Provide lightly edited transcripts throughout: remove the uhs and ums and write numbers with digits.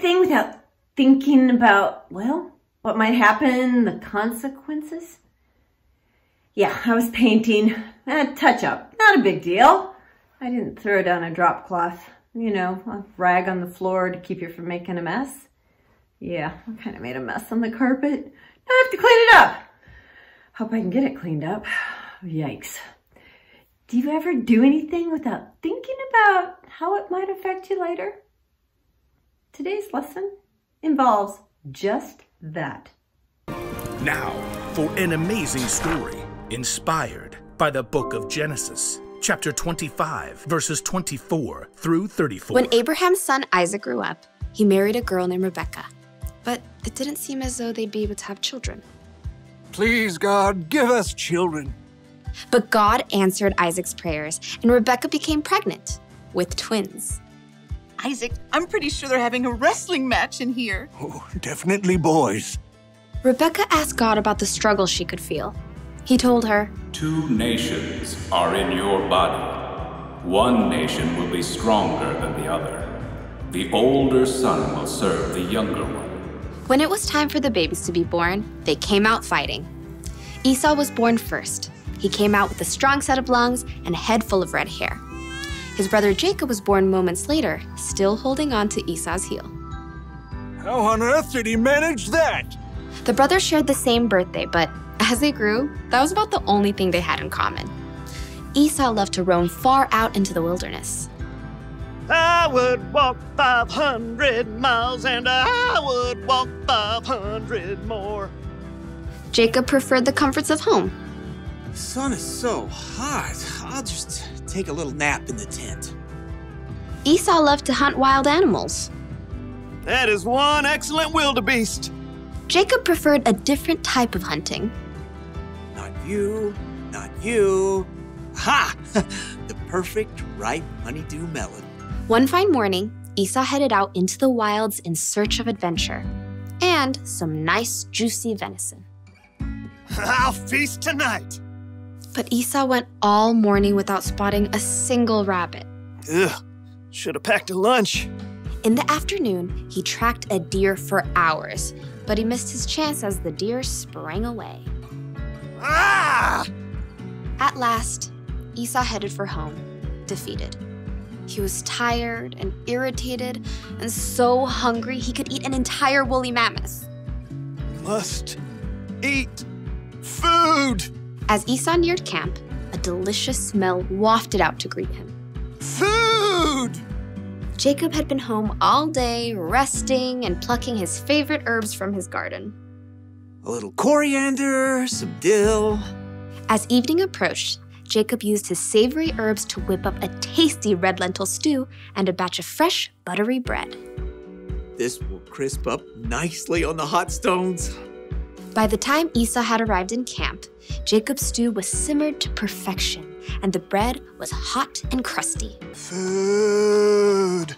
anything without thinking about, well, what might happen, the consequences? Yeah, I was painting. A touch-up. Not a big deal. I didn't throw down a drop cloth. You know, a rag on the floor to keep you from making a mess. Yeah, I kind of made a mess on the carpet. Now I have to clean it up. Hope I can get it cleaned up. Yikes. Do you ever do anything without thinking about how it might affect you later? Today's lesson involves just that. Now, for an amazing story inspired by the book of Genesis, chapter 25, verses 24 through 34. When Abraham's son Isaac grew up, he married a girl named Rebekah. But it didn't seem as though they'd be able to have children. Please, God, give us children. But God answered Isaac's prayers, and Rebekah became pregnant with twins. Isaac, I'm pretty sure they're having a wrestling match in here. Oh, definitely boys. Rebekah asked God about the struggle she could feel. He told her, 2 nations are in your body. 1 nation will be stronger than the other. The older son will serve the younger one. When it was time for the babies to be born, they came out fighting. Esau was born first. He came out with a strong set of lungs and a head full of red hair. His brother Jacob was born moments later, still holding on to Esau's heel. How on earth did he manage that? The brothers shared the same birthday, but as they grew, that was about the only thing they had in common. Esau loved to roam far out into the wilderness. I would walk 500 miles and I would walk 500 more. Jacob preferred the comforts of home. The sun is so hot. I'll just take a little nap in the tent. Esau loved to hunt wild animals. That is one excellent wildebeest. Jacob preferred a different type of hunting. Not you, not you. Ha! The perfect ripe honeydew melon. One fine morning, Esau headed out into the wilds in search of adventure and some nice, juicy venison. I'll feast tonight. But Esau went all morning without spotting a single rabbit. Ugh, should have packed a lunch. In the afternoon, he tracked a deer for hours, but he missed his chance as the deer sprang away. Ah! At last, Esau headed for home, defeated. He was tired and irritated and so hungry he could eat an entire woolly mammoth. Must eat food. As Esau neared camp, a delicious smell wafted out to greet him. Food! Jacob had been home all day, resting and plucking his favorite herbs from his garden. A little coriander, some dill. As evening approached, Jacob used his savory herbs to whip up a tasty red lentil stew and a batch of fresh, buttery bread. This will crisp up nicely on the hot stones. By the time Esau had arrived in camp, Jacob's stew was simmered to perfection, and the bread was hot and crusty. Food!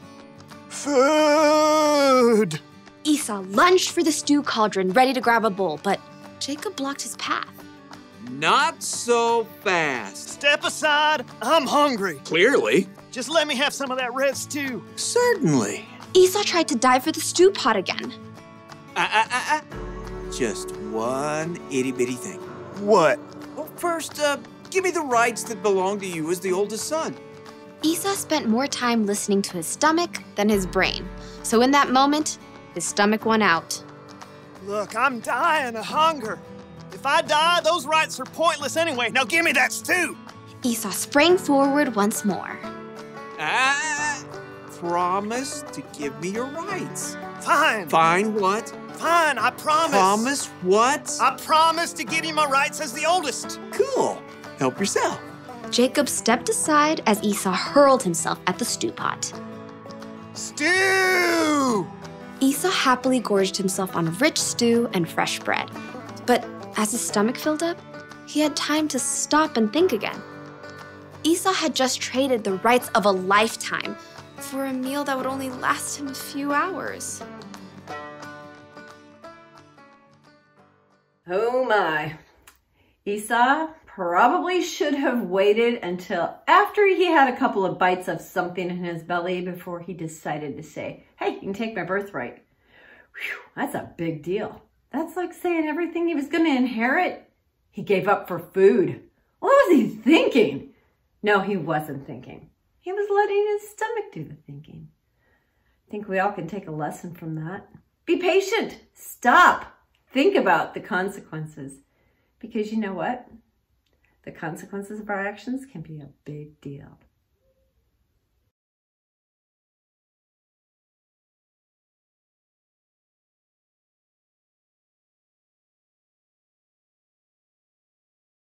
Food! Esau lunged for the stew cauldron, ready to grab a bowl, but Jacob blocked his path. Not so fast. Step aside, I'm hungry. Clearly. Just let me have some of that red stew. Certainly. Esau tried to dive for the stew pot again. Just one itty-bitty thing. What? Well, first, give me the rights that belong to you as the oldest son. Esau spent more time listening to his stomach than his brain. So in that moment, his stomach won out. Look, I'm dying of hunger. If I die, those rights are pointless anyway. Now give me that stew. Esau sprang forward once more. Promise to give me your rights. Fine. Fine what? Fine, I promise. Promise what? I promise to give you my rights as the oldest. Cool. Help yourself. Jacob stepped aside as Esau hurled himself at the stew pot. Stew! Esau happily gorged himself on rich stew and fresh bread. But as his stomach filled up, he had time to stop and think again. Esau had just traded the rights of a lifetime for a meal that would only last him a few hours. Oh my. Esau probably should have waited until after he had a couple of bites of something in his belly before he decided to say, hey, you can take my birthright. Whew, that's a big deal. That's like saying everything he was going to inherit, he gave up for food. What was he thinking? No, he wasn't thinking. He was letting his stomach do the thinking. I think we all can take a lesson from that. Be patient. Stop. Think about the consequences. Because you know what? The consequences of our actions can be a big deal.